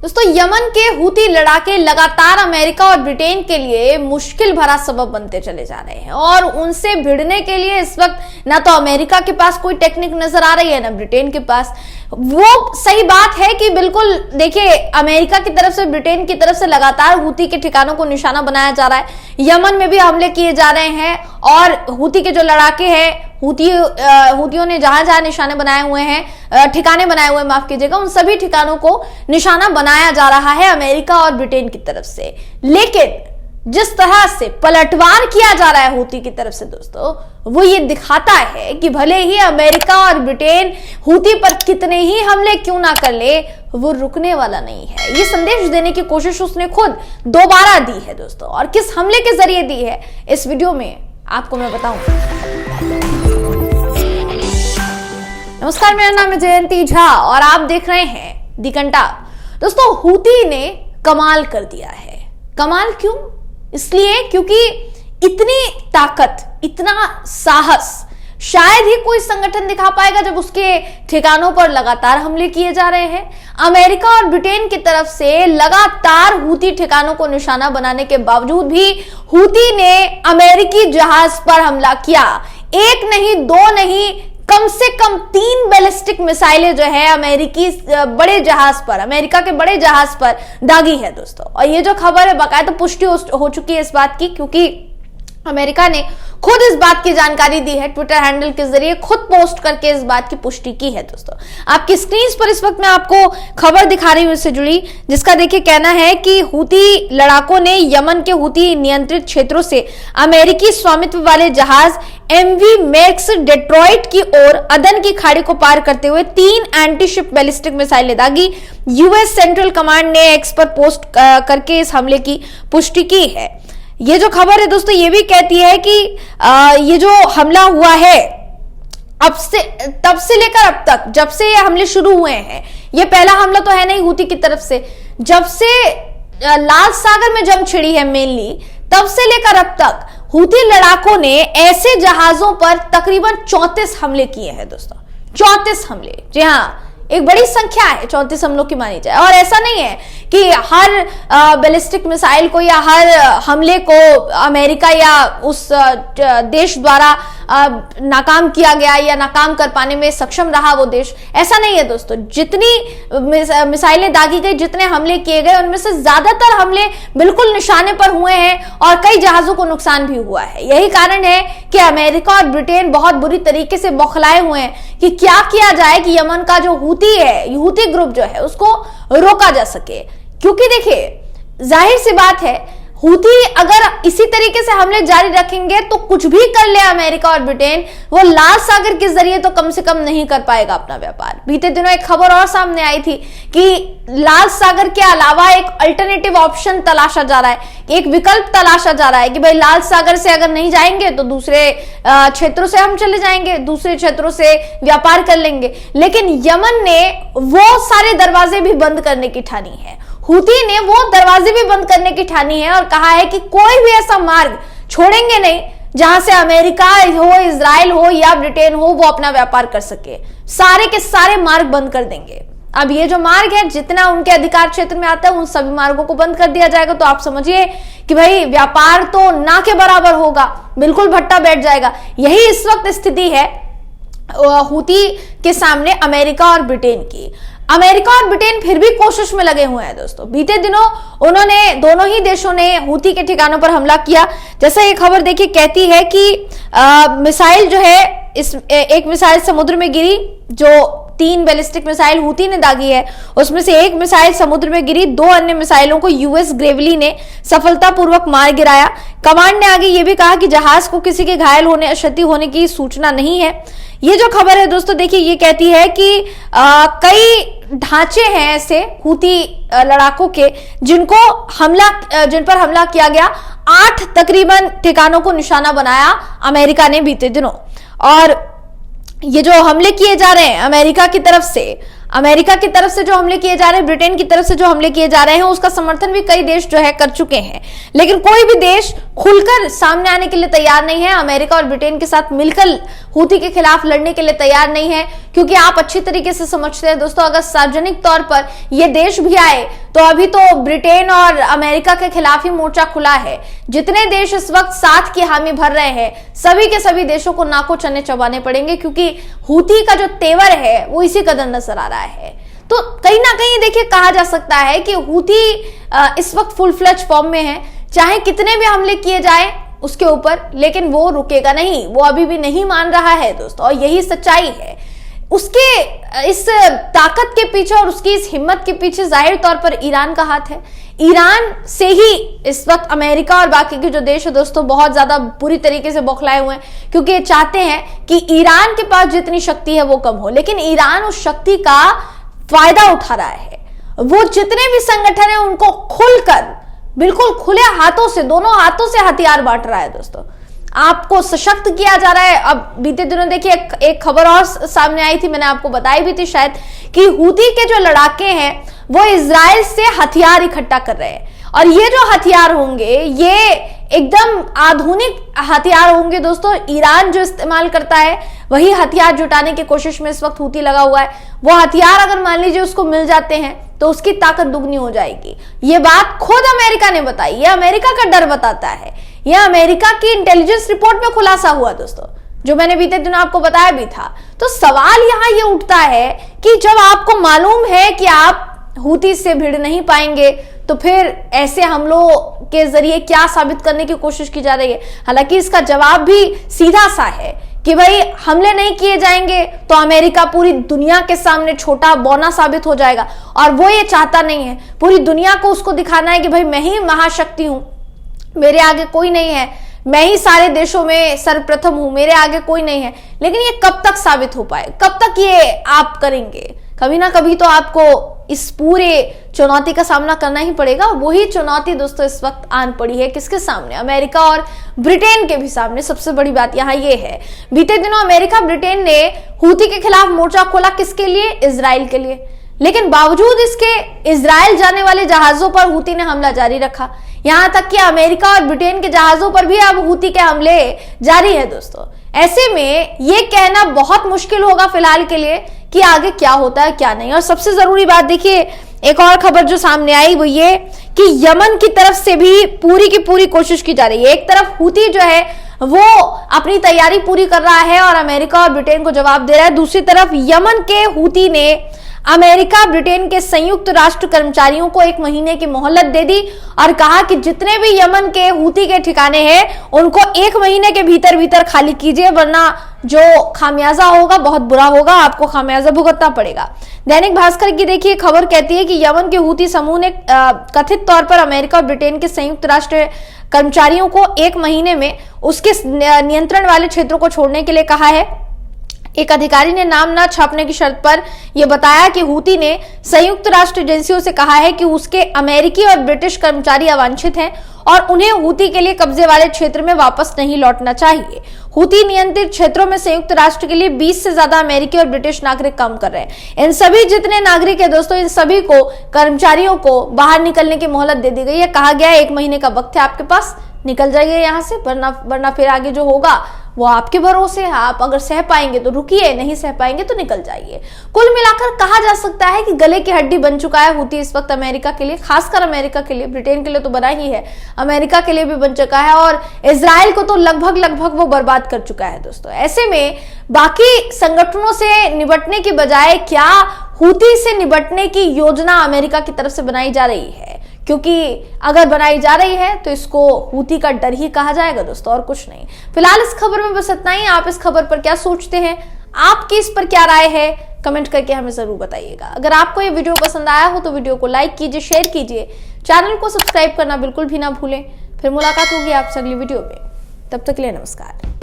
दोस्तों, यमन के हूती लड़ाके लगातार अमेरिका और ब्रिटेन के लिए मुश्किल भरा सबब बनते चले जा रहे हैं और उनसे भिड़ने के लिए इस वक्त ना तो अमेरिका के पास कोई टेक्निक नजर आ रही है ना ब्रिटेन के पास। वो सही बात है कि बिल्कुल देखिए, अमेरिका की तरफ से ब्रिटेन की तरफ से लगातार हूती के ठिकानों को निशाना बनाया जा रहा है। यमन में भी हमले किए जा रहे हैं और हूती के जो लड़ाके हैं, हूतियों ने जहां जहां निशाने बनाए हुए हैं, ठिकाने बनाए हुए, माफ कीजिएगा, उन सभी ठिकानों को निशाना बनाया जा रहा है अमेरिका और ब्रिटेन की तरफ से। लेकिन जिस तरह से पलटवार किया जा रहा है हूती की तरफ से दोस्तों, वो ये दिखाता है कि भले ही अमेरिका और ब्रिटेन हूती पर कितने ही हमले क्यों ना कर ले, वो रुकने वाला नहीं है। ये संदेश देने की कोशिश उसने खुद दोबारा दी है दोस्तों, और किस हमले के जरिए दी है इस वीडियो में आपको मैं बताऊं। नमस्कार, मेरा नाम है जयंती झा और आप देख रहे हैं दी कंटाप। दोस्तों, हूती ने कमाल कर दिया है। कमाल क्यों? इसलिए क्योंकि इतनी ताकत, इतना साहस शायद ही कोई संगठन दिखा पाएगा जब उसके ठिकानों पर लगातार हमले किए जा रहे हैं। अमेरिका और ब्रिटेन की तरफ से लगातार हूती ठिकानों को निशाना बनाने के बावजूद भी हूती ने अमेरिकी जहाज पर हमला किया। एक नहीं, दो नहीं, कम से कम 3 बैलिस्टिक मिसाइलें जो है अमेरिकी बड़े जहाज पर, अमेरिका के बड़े जहाज पर दागी है दोस्तों। और ये जो खबर है बाकायदा पुष्टि हो चुकी है इस बात की, क्योंकि अमेरिका ने खुद इस बात की जानकारी दी है, ट्विटर हैंडल के जरिए खुद पोस्ट करके इस बात की पुष्टि की है दोस्तों। आपकी स्क्रीन पर इस वक्त मैं आपको खबर दिखा रही हूं इससे जुड़ी, जिसका देखिए कहना है कि हूती लड़ाकों ने यमन के हूती नियंत्रित क्षेत्रों से अमेरिकी स्वामित्व वाले जहाज एमवी मैक्स डेट्रॉइट की ओर अदन की खाड़ी को पार करते हुए 3 एंटी-शिप बैलिस्टिक मिसाइलें दागी। यूएस सेंट्रल कमांड ने एक्स पर पोस्ट करके इस हमले की पुष्टि की है। ये जो खबर है दोस्तों, ये भी कहती है कि ये जो हमला हुआ है तब से लेकर अब तक, जब से ये हमले शुरू हुए हैं, ये पहला हमला तो है नहीं हूती की तरफ से। जब से लाल सागर में जंग छिड़ी है मेनली, तब से लेकर अब तक हूती लड़ाकों ने ऐसे जहाजों पर तकरीबन 34 हमले किए हैं दोस्तों। 34 हमले, जी हाँ, एक बड़ी संख्या है 34 हमलों की मानी जाए। और ऐसा नहीं है कि हर बैलिस्टिक मिसाइल को या हर हमले को अमेरिका या उस देश द्वारा नाकाम किया गया या नाकाम कर पाने में सक्षम रहा वो देश, ऐसा नहीं है दोस्तों। जितनी मिसाइलें दागी गई, जितने हमले किए गए, उनमें से ज्यादातर हमले बिल्कुल निशाने पर हुए हैं और कई जहाजों को नुकसान भी हुआ है। यही कारण है कि अमेरिका और ब्रिटेन बहुत बुरी तरीके से बौखलाए हुए हैं कि क्या किया जाए कि यमन का जो हूती है, हूती ग्रुप जो है, उसको रोका जा सके। क्योंकि देखिए, जाहिर सी बात है, हूती अगर इसी तरीके से हमले जारी रखेंगे तो कुछ भी कर ले अमेरिका और ब्रिटेन, वो लाल सागर के जरिए तो कम से कम नहीं कर पाएगा अपना व्यापार। बीते दिनों एक खबर और सामने आई थी कि लाल सागर के अलावा एक अल्टरनेटिव ऑप्शन तलाशा जा रहा है, एक विकल्प तलाशा जा रहा है कि भाई लाल सागर से अगर नहीं जाएंगे तो दूसरे क्षेत्रों से हम चले जाएंगे, दूसरे क्षेत्रों से व्यापार कर लेंगे। लेकिन यमन ने वो सारे दरवाजे भी बंद करने की ठानी है, हूती ने वो दरवाजे भी बंद करने की ठानी है और कहा है कि कोई भी ऐसा मार्ग छोड़ेंगे नहीं जहां से अमेरिका हो, इजराइल हो या ब्रिटेन हो, वो अपना व्यापार कर सके। सारे के सारे मार्ग बंद कर देंगे। अब ये जो मार्ग है, जितना उनके अधिकार क्षेत्र में आता है, उन सभी मार्गों को बंद कर दिया जाएगा। तो आप समझिए कि भाई व्यापार तो ना के बराबर होगा, बिल्कुल भट्टा बैठ जाएगा। यही इस वक्त स्थिति है हूती के सामने अमेरिका और ब्रिटेन की। अमेरिका और ब्रिटेन फिर भी कोशिश में लगे हुए हैं दोस्तों। बीते दिनों उन्होंने, दोनों ही देशों ने हूती के ठिकानों पर हमला किया। जैसा ये खबर देखिए कहती है कि मिसाइल जो है, एक मिसाइल समुद्र में गिरी, जो 3 बैलिस्टिक मिसाइल हूती ने दागी है, उसमें से एक मिसाइल समुद्र में गिरी। 2 अन्य मिसाइलों को यूएस ग्रेवली ने सफलतापूर्वक मार गिराया। कमांड ने आगे ये भी कहा कि जहाज को किसी के घायल होने, क्षति होने की सूचना नहीं है। ये जो खबर है दोस्तों देखिए, ये कहती है कि कई ढांचे हैं ऐसे हूती लड़ाकों के जिन पर हमला किया गया। 8 तकरीबन ठिकानों को निशाना बनाया अमेरिका ने बीते दिनों। और ये जो हमले किए जा रहे हैं अमेरिका की तरफ से जो हमले किए जा रहे हैं, ब्रिटेन की तरफ से जो हमले किए जा रहे हैं, उसका समर्थन भी कई देश जो है कर चुके हैं। लेकिन कोई भी देश खुलकर सामने आने के लिए तैयार नहीं है। अमेरिका और ब्रिटेन के साथ मिलकर हूती के खिलाफ लड़ने के लिए तैयार नहीं है, क्योंकि आप अच्छी तरीके से समझते हैं दोस्तों, अगर सार्वजनिक तौर पर ये देश भी आए तो अभी तो ब्रिटेन और अमेरिका के खिलाफ ही मोर्चा खुला है। जितने देश इस वक्त साथ की हामी भर रहे हैं, सभी के सभी देशों को नाको चने चबाने पड़ेंगे, क्योंकि हूती का जो तेवर है वो इसी कदर नजर आ रहा है। तो कहीं ना कहीं देखिए कहा जा सकता है कि हूती इस वक्त फुल फ्लेज फॉर्म में है। चाहे कितने भी हमले किए जाए उसके ऊपर, लेकिन वो रुकेगा नहीं, वो अभी भी नहीं मान रहा है दोस्तों, और यही सच्चाई है। उसके इस ताकत के पीछे और उसकी इस हिम्मत के पीछे जाहिर तौर पर ईरान का हाथ है। ईरान से ही इस वक्त अमेरिका और बाकी के जो देश है दोस्तों बहुत ज्यादा बुरी तरीके से बौखलाए हुए हैं, क्योंकि ये चाहते हैं कि ईरान के पास जितनी शक्ति है वो कम हो, लेकिन ईरान उस शक्ति का फायदा उठा रहा है। वो जितने भी संगठन है उनको खुलकर, बिल्कुल खुले हाथों से, दोनों हाथों से हथियार बांट रहा है दोस्तों। आपको सशक्त किया जा रहा है। अब बीते दिनों देखिए एक खबर और सामने आई थी, मैंने आपको बताई भी थी शायद, कि हूती के जो लड़ाके हैं वो इजराइल से हथियार इकट्ठा कर रहे हैं, और ये जो हथियार होंगे ये एकदम आधुनिक हथियार होंगे दोस्तों। ईरान जो इस्तेमाल करता है वही हथियार जुटाने की कोशिश में इस वक्त हूती लगा हुआ है। वो हथियार अगर मान लीजिए उसको मिल जाते हैं तो उसकी ताकत दुगनी हो जाएगी। ये बात खुद अमेरिका ने बताई, ये अमेरिका का डर बताता है। यह अमेरिका की इंटेलिजेंस रिपोर्ट में खुलासा हुआ दोस्तों, जो मैंने बीते दिनों आपको बताया भी था। तो सवाल यहां ये उठता है कि जब आपको मालूम है कि आप हूती से भिड़ नहीं पाएंगे, तो फिर ऐसे हमलों के जरिए क्या साबित करने की कोशिश की जा रही है। हालांकि इसका जवाब भी सीधा सा है कि भाई हमले नहीं किए जाएंगे तो अमेरिका पूरी दुनिया के सामने छोटा बौना साबित हो जाएगा, और वो ये चाहता नहीं है। पूरी दुनिया को उसको दिखाना है कि भाई मैं ही महाशक्ति हूं, मेरे आगे कोई नहीं है, मैं ही सारे देशों में सर्वप्रथम हूं, मेरे आगे कोई नहीं है। लेकिन ये कब तक साबित हो पाए, कब तक ये आप करेंगे? कभी ना कभी तो आपको इस पूरे चुनौती का सामना करना ही पड़ेगा। वही चुनौती दोस्तों इस वक्त आन पड़ी है किसके सामने? अमेरिका और ब्रिटेन के भी सामने। सबसे बड़ी बात यहाँ ये है, बीते दिनों अमेरिका ब्रिटेन ने हूती के खिलाफ मोर्चा खोला, किसके लिए? इजराइल के लिए। लेकिन बावजूद इसके इजराइल जाने वाले जहाजों पर हूती ने हमला जारी रखा। यहां तक कि अमेरिका और ब्रिटेन के जहाजों पर भी अब हूती के हमले जारी है दोस्तों। ऐसे में यह कहना बहुत मुश्किल होगा फिलहाल के लिए कि आगे क्या होता है क्या नहीं। और सबसे जरूरी बात देखिए, एक और खबर जो सामने आई वो ये कि यमन की तरफ से भी पूरी की पूरी कोशिश की जा रही है। एक तरफ हूती जो है वो अपनी तैयारी पूरी कर रहा है और अमेरिका और ब्रिटेन को जवाब दे रहा है। दूसरी तरफ यमन के हूती ने अमेरिका ब्रिटेन के संयुक्त राष्ट्र कर्मचारियों को 1 महीने की मोहलत दे दी और कहा कि जितने भी यमन के हूती के ठिकाने हैं उनको 1 महीने के भीतर भीतर खाली कीजिए, वरना जो खामियाजा होगा बहुत बुरा होगा, आपको खामियाजा भुगतना पड़ेगा। दैनिक भास्कर की देखिए खबर कहती है कि यमन के हूती समूह ने कथित तौर पर अमेरिका और ब्रिटेन के संयुक्त राष्ट्र कर्मचारियों को 1 महीने में उसके नियंत्रण वाले क्षेत्रों को छोड़ने के लिए कहा है। एक अधिकारी ने नाम न छापने की शर्त पर यह बताया कि हूती ने संयुक्त राष्ट्र एजेंसियों से कहा है कि उसके अमेरिकी और ब्रिटिश कर्मचारी अवांछित हैं और उन्हें हूती के लिए कब्जे वाले क्षेत्र में वापस नहीं लौटना चाहिए। हूती नियंत्रित क्षेत्रों में संयुक्त राष्ट्र के लिए 20 से ज्यादा अमेरिकी और ब्रिटिश नागरिक काम कर रहे हैं। इन सभी जितने नागरिक है दोस्तों, इन सभी को, कर्मचारियों को बाहर निकलने की मोहलत दे दी गई है। कहा गया है 1 महीने का वक्त है आपके पास, निकल जाइए यहाँ से, वरना फिर आगे जो होगा वो आपके भरोसे है। आप अगर सह पाएंगे तो रुकिए, नहीं सह पाएंगे तो निकल जाइए। कुल मिलाकर कहा जा सकता है कि गले की हड्डी बन चुका है हूती इस वक्त अमेरिका के लिए, खासकर अमेरिका के लिए। ब्रिटेन के लिए तो बना ही है, अमेरिका के लिए भी बन चुका है और इजराइल को तो लगभग वो बर्बाद कर चुका है दोस्तों। ऐसे में बाकी संगठनों से निपटने की बजाय क्या हूती से निपटने की योजना अमेरिका की तरफ से बनाई जा रही है? क्योंकि अगर बनाई जा रही है तो इसको हूती का डर ही कहा जाएगा दोस्तों, और कुछ नहीं। फिलहाल इस खबर में बस इतना ही। आप इस खबर पर क्या सोचते हैं, आपकी इस पर क्या राय है, कमेंट करके हमें जरूर बताइएगा। अगर आपको ये वीडियो पसंद आया हो तो वीडियो को लाइक कीजिए, शेयर कीजिए, चैनल को सब्सक्राइब करना बिल्कुल भी ना भूलें। फिर मुलाकात होगी आपसे अगली वीडियो में, तब तक के लिए नमस्कार।